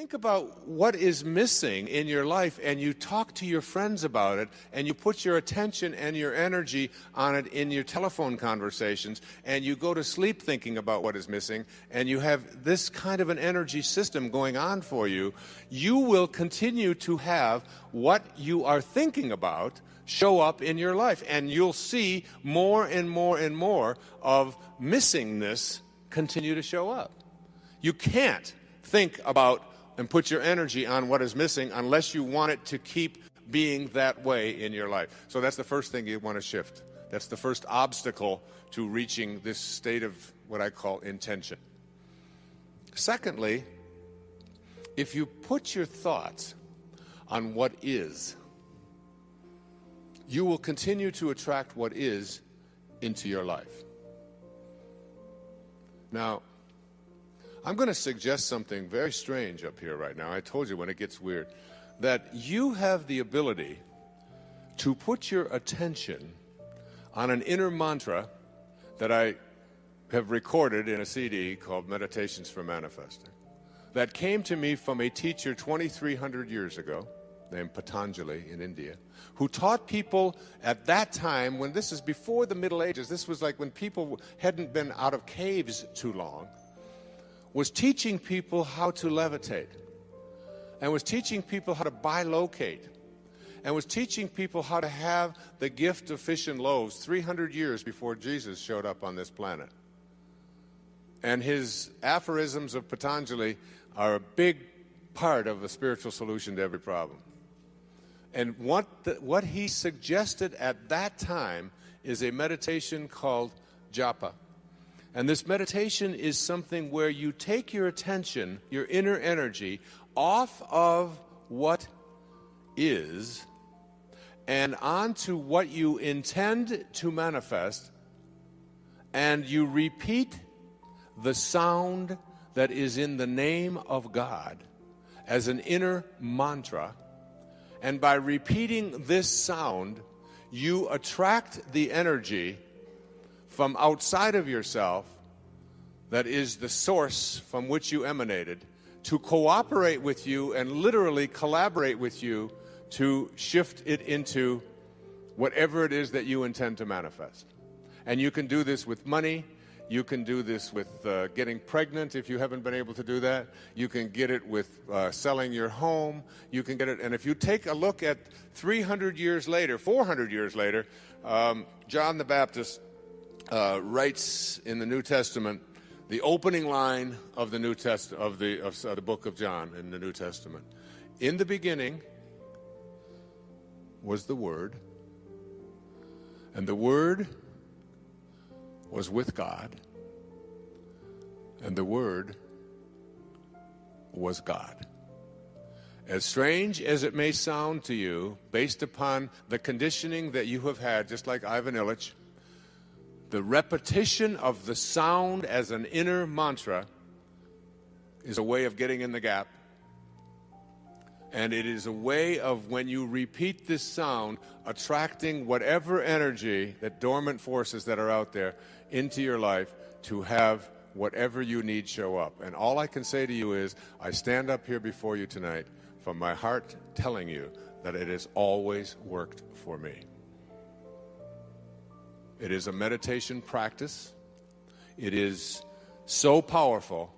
think about what is missing in your life and you talk to your friends about it and you put your attention and your energy on it in your telephone conversations and you go to sleep thinking about what is missing and you have this kind of an energy system going on for you, you will continue to have what you are thinking about show up in your life, and you'll see more and more and more of missingness continue to show up. You can't think about and put your energy on what is missing unless you want it to keep being that way in your life. So that's the first thing you want to shift. That's the first obstacle to reaching this state of what I call intention. Secondly, if you put your thoughts on what is, you will continue to attract what is into your life. Now, I'm going to suggest something very strange up here right now. I told you when it gets weird, that you have the ability to put your attention on an inner mantra that I have recorded in a CD called Meditations for Manifesting, that came to me from a teacher 2,300 years ago named Patanjali in India, who taught people at that time, when this is before the Middle Ages, this was like when people hadn't been out of caves too long, was teaching people how to levitate, and was teaching people how to bilocate, and was teaching people how to have the gift of fish and loaves 300 years before Jesus showed up on this planet. And his aphorisms of Patanjali are a big part of a spiritual solution to every problem. And what he suggested at that time is a meditation called japa. And this meditation is something where you take your attention, your inner energy, off of what is and onto what you intend to manifest, and you repeat the sound that is in the name of God as an inner mantra. And by repeating this sound, you attract the energy from outside of yourself, that is the source from which you emanated, to cooperate with you and literally collaborate with you to shift it into whatever it is that you intend to manifest. And you can do this with money. You can do this with getting pregnant if you haven't been able to do that. You can get it with selling your home. You can get it, and if you take a look at 300 years later, 400 years later, John the Baptist writes in the New Testament the opening line of the New of the book of John in the New Testament. In the beginning was the Word, and the Word was with God, and the Word was God. As strange as it may sound to you, based upon the conditioning that you have had, just like Ivan Illich, the repetition of the sound as an inner mantra is a way of getting in the gap. And it is a way of, when you repeat this sound, attracting whatever energy, that dormant forces that are out there, into your life to have whatever you need show up. And all I can say to you is, I stand up here before you tonight from my heart telling you that it has always worked for me. It is a meditation practice. It is so powerful,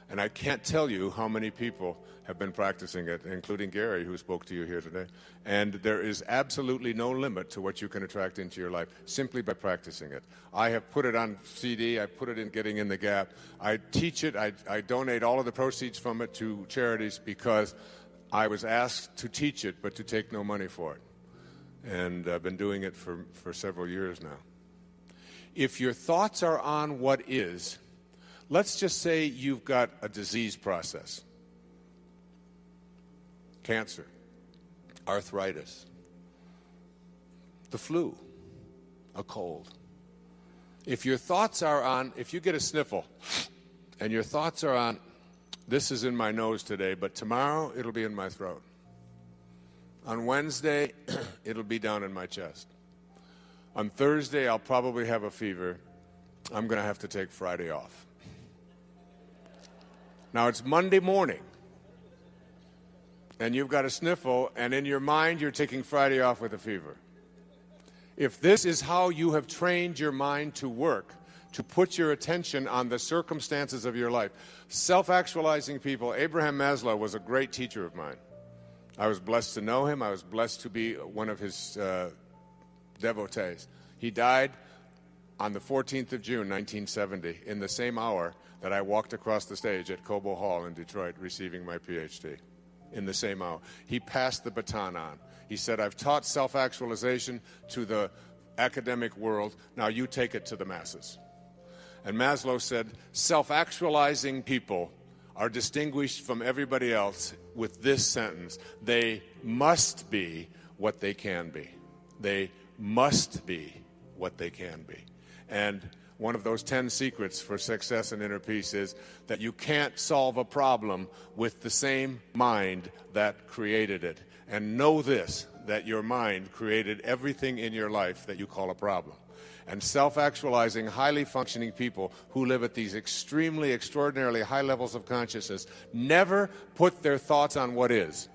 and I can't tell you how many people have been practicing it, including Gary, who spoke to you here today. And there is absolutely no limit to what you can attract into your life simply by practicing it. I have put it on CD. I put it in Getting in the Gap. I teach it. I donate all of the proceeds from it to charities because I was asked to teach it, but to take no money for it. And I've been doing it for several years now. If your thoughts are on what is, let's just say you've got a disease process. Cancer, arthritis, the flu, a cold. If your thoughts are on, if you get a sniffle and your thoughts are on, this is in my nose today, but tomorrow it'll be in my throat. On Wednesday, it'll be down in my chest. On Thursday, I'll probably have a fever. I'm going to have to take Friday off. Now, it's Monday morning. and you've got a sniffle, and in your mind you're taking Friday off with a fever. If this is how you have trained your mind to work, to put your attention on the circumstances of your life, self-actualizing people, Abraham Maslow was a great teacher of mine. I was blessed to know him. I was blessed to be one of his devotees. He died on the 14th of June, 1970, in the same hour that I walked across the stage at Cobo Hall in Detroit receiving my PhD. In the same hour. He passed the baton on. He said, I've taught self-actualization to the academic world. Now you take it to the masses. And Maslow said, self-actualizing people are distinguished from everybody else with this sentence: they must be what they can be. They must be what they can be. And one of those 10 secrets for success and inner peace is that you can't solve a problem with the same mind that created it. And know this, that your mind created everything in your life that you call a problem. And self-actualizing, highly functioning people who live at these extremely, extraordinarily high levels of consciousness never put their thoughts on what is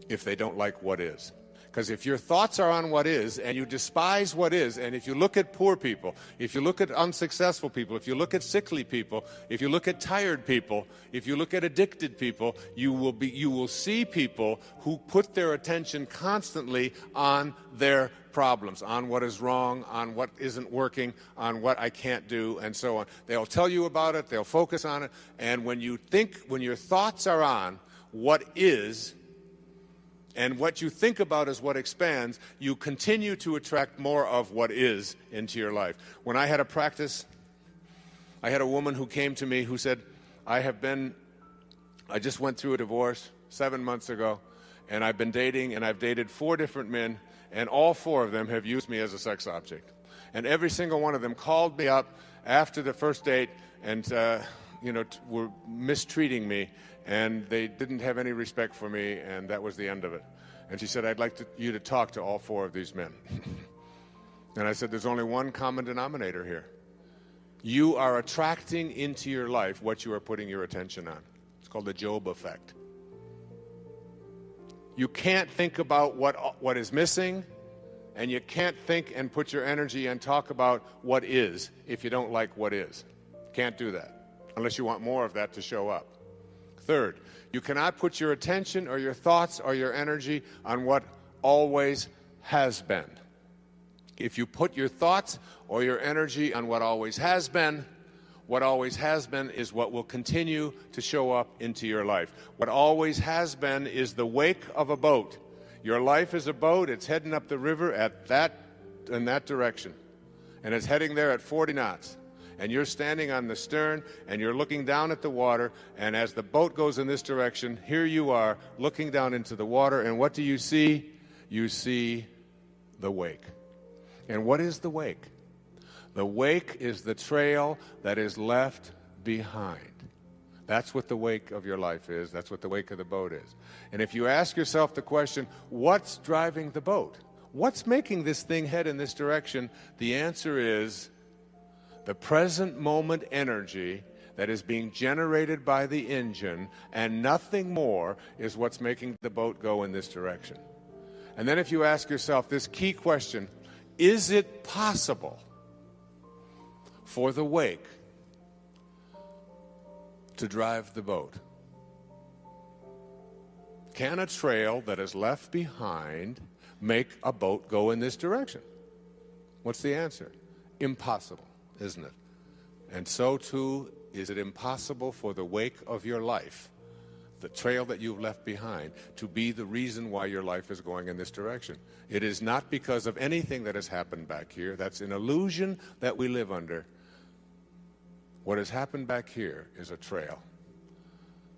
if they don't like what is. Because if your thoughts are on what is, and you despise what is, and if you look at poor people, if you look at unsuccessful people, if you look at sickly people, if you look at tired people, if you look at addicted people, you will see people who put their attention constantly on their problems, on what is wrong, on what isn't working, on what I can't do, and so on. They'll tell you about it, they'll focus on it, and when your thoughts are on what is, and what you think about is what expands, you continue to attract more of what is into your life. When I had a practice, I had a woman who came to me who said, I just went through a divorce 7 months ago, and I've been dating, and I've dated 4 different men, and all 4 of them have used me as a sex object. And every single one of them called me up after the first date and were mistreating me, and they didn't have any respect for me, and that was the end of it. And she said, I'd like you to talk to all 4 of these men. And I said, there's only one common denominator here. You are attracting into your life what you are putting your attention on. It's called the Job effect. You can't think about what is missing, and you can't think and put your energy and talk about what is if you don't like what is. Can't do that unless you want more of that to show up. Third, you cannot put your attention or your thoughts or your energy on what always has been. If you put your thoughts or your energy on what always has been is what will continue to show up into your life. What always has been is the wake of a boat. Your life is a boat. It's heading up the river in that direction. And it's heading there at 40 knots. And you're standing on the stern, and you're looking down at the water, and as the boat goes in this direction, here you are looking down into the water, and what do you see? You see the wake. And what is the wake? The wake is the trail that is left behind. That's what the wake of your life is. That's what the wake of the boat is. And if you ask yourself the question, what's driving the boat? What's making this thing head in this direction? The answer is the present moment energy that is being generated by the engine, and nothing more is what's making the boat go in this direction. And then if you ask yourself this key question, is it possible for the wake to drive the boat? Can a trail that is left behind make a boat go in this direction? What's the answer? Impossible. Isn't it? And so too is it impossible for the wake of your life, the trail that you've left behind, to be the reason why your life is going in this direction. It is not because of anything that has happened back here. That's an illusion that we live under. What has happened back here is a trail.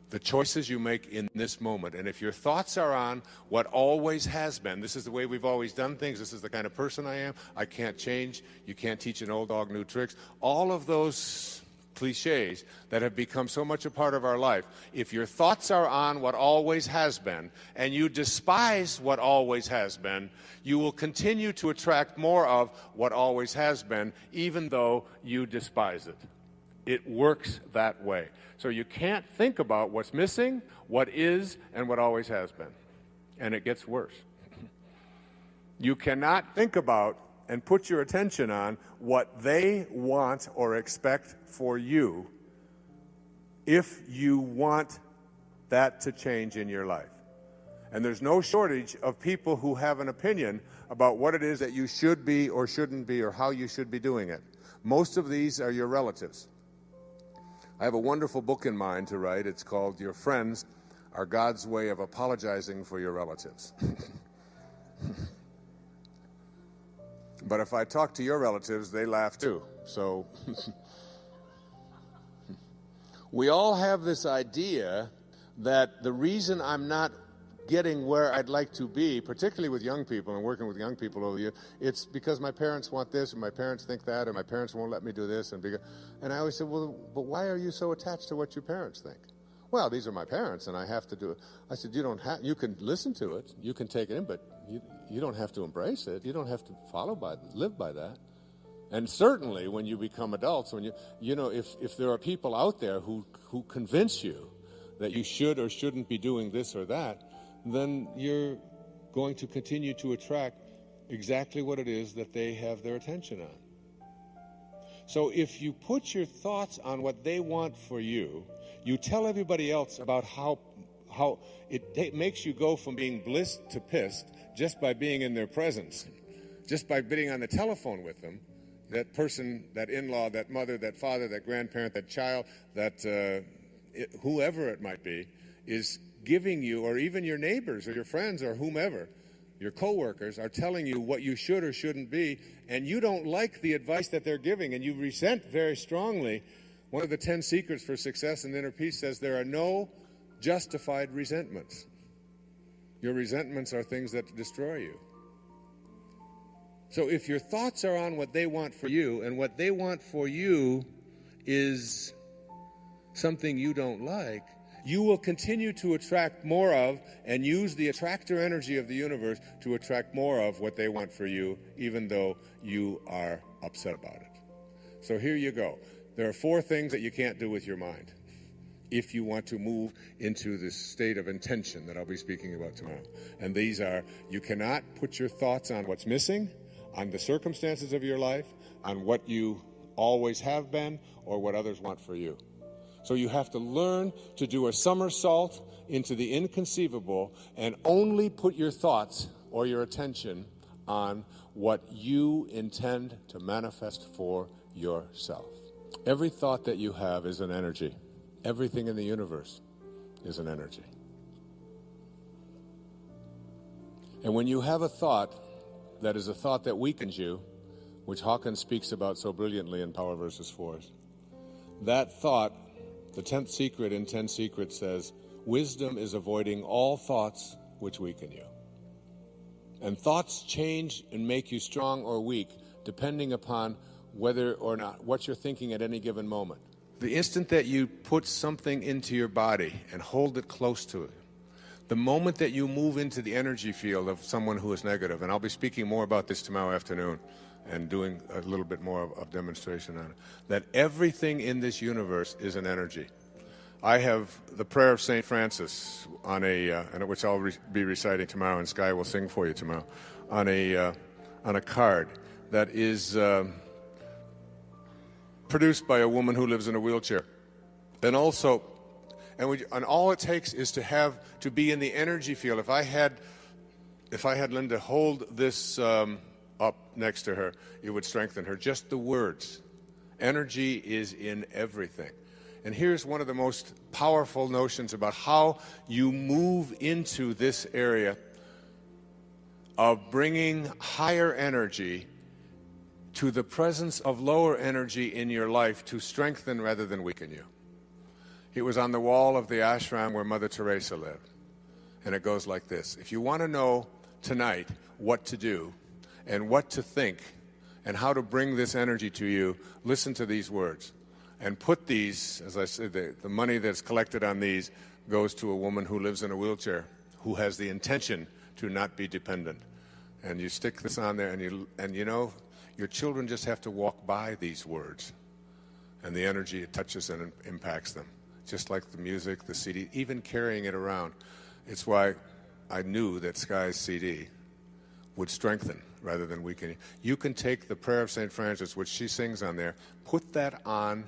The choices you make in this moment, and if your thoughts are on what always has been, this is the way we've always done things, this is the kind of person I am, I can't change, you can't teach an old dog new tricks, all of those cliches that have become so much a part of our life, if your thoughts are on what always has been, and you despise what always has been, you will continue to attract more of what always has been, even though you despise it. It works that way. So you can't think about what's missing, what is, and what always has been. And it gets worse. You cannot think about and put your attention on what they want or expect for you if you want that to change in your life. And there's no shortage of people who have an opinion about what it is that you should be or shouldn't be or how you should be doing it. Most of these are your relatives. I have a wonderful book in mind to write. It's called Your Friends Are God's Way of Apologizing for Your Relatives. But if I talk to your relatives, they laugh too. So we all have this idea that the reason I'm not getting where I'd like to be, particularly with young people and working with young people over the years, it's because my parents want this, or my parents think that, or my parents won't let me do this. And I always said, well, but why are you so attached to what your parents think? Well, these are my parents, and I have to do it. I said, you can listen to it, you can take it in, but you don't have to embrace it. You don't have to live by that. And certainly when you become adults, when if there are people out there who convince you that you should or shouldn't be doing this or that, then you're going to continue to attract exactly what it is that they have their attention on. So if you put your thoughts on what they want for you, you tell everybody else about how it makes you go from being blissed to pissed just by being in their presence, just by being on the telephone with them, that person, that in-law, that mother, that father, that grandparent, that child, that whoever it might be, is giving you, or even your neighbors or your friends or whomever, your coworkers are telling you what you should or shouldn't be, and you don't like the advice that they're giving, and you resent very strongly. One of the 10 secrets for success and inner peace says there are no justified resentments. Your resentments are things that destroy you. So if your thoughts are on what they want for you, and what they want for you is something you don't like, you will continue to attract more of and use the attractor energy of the universe to attract more of what they want for you, even though you are upset about it. So here you go. There are 4 things that you can't do with your mind if you want to move into this state of intention that I'll be speaking about tomorrow. And these are, you cannot put your thoughts on what's missing, on the circumstances of your life, on what you always have been, or what others want for you. So you have to learn to do a somersault into the inconceivable and only put your thoughts or your attention on what you intend to manifest for yourself. Every thought that you have is an energy. Everything in the universe is an energy. And when you have a thought that is a thought that weakens you, which Hawkins speaks about so brilliantly in Power versus Force, that thought, the 10th secret in 10 Secrets says, wisdom is avoiding all thoughts which weaken you. And thoughts change and make you strong or weak depending upon whether or not what you're thinking at any given moment. The instant that you put something into your body and hold it close to it, the moment that you move into the energy field of someone who is negative, and I'll be speaking more about this tomorrow afternoon and doing a little bit more of demonstration on it, that everything in this universe is an energy. I have the prayer of St. Francis on which I'll be reciting tomorrow, and Sky will sing for you tomorrow, on a card that is produced by a woman who lives in a wheelchair. And also, and all it takes is to be in the energy field. If I had Linda hold this up next to her, it would strengthen her. Just the words. Energy is in everything. And here's one of the most powerful notions about how you move into this area of bringing higher energy to the presence of lower energy in your life to strengthen rather than weaken you. It was on the wall of the ashram where Mother Teresa lived. And it goes like this. If you want to know tonight what to do and what to think and how to bring this energy to you, listen to these words. And put these, as I said, the money that's collected on these goes to a woman who lives in a wheelchair, who has the intention to not be dependent. And you stick this on there, and you know, your children just have to walk by these words. and the energy it touches and impacts them. Just like the music, the CD, even carrying it around. It's why I knew that Sky's CD would strengthen rather than weaken. You can take the Prayer of St. Francis, which she sings on there, put that on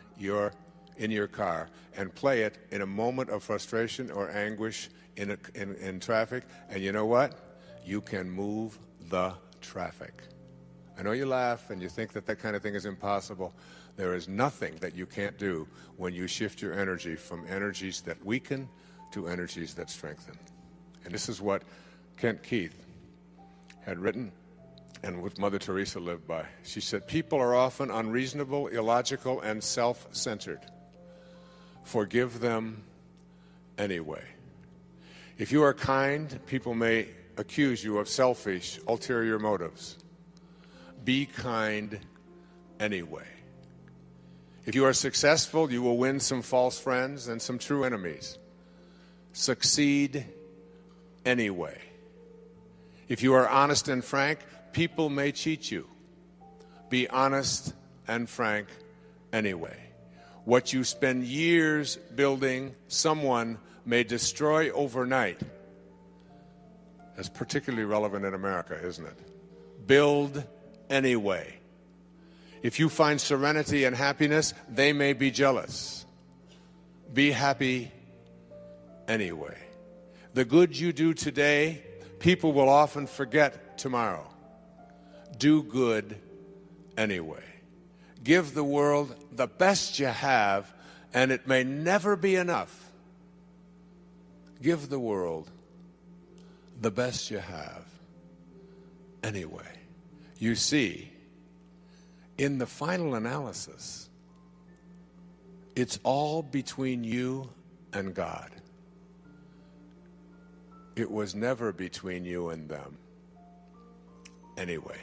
in your car and play it in a moment of frustration or anguish in traffic, and you know what? You can move the traffic. I know you laugh and you think that that kind of thing is impossible. There is nothing that you can't do when you shift your energy from energies that weaken to energies that strengthen. And this is what Kent Keith had written and what Mother Teresa lived by. She said, people are often unreasonable, illogical, and self-centered. Forgive them anyway. If you are kind, people may accuse you of selfish, ulterior motives. Be kind anyway. If you are successful, you will win some false friends and some true enemies. Succeed anyway. If you are honest and frank, people may cheat you. Be honest and frank anyway. What you spend years building, someone may destroy overnight. That's particularly relevant in America, isn't it? Build anyway. If you find serenity and happiness, they may be jealous. Be happy anyway. The good you do today, people will often forget tomorrow. Do good anyway. Give the world the best you have, and it may never be enough. Give the world the best you have anyway. You see, in the final analysis, it's all between you and God. It was never between you and them anyway.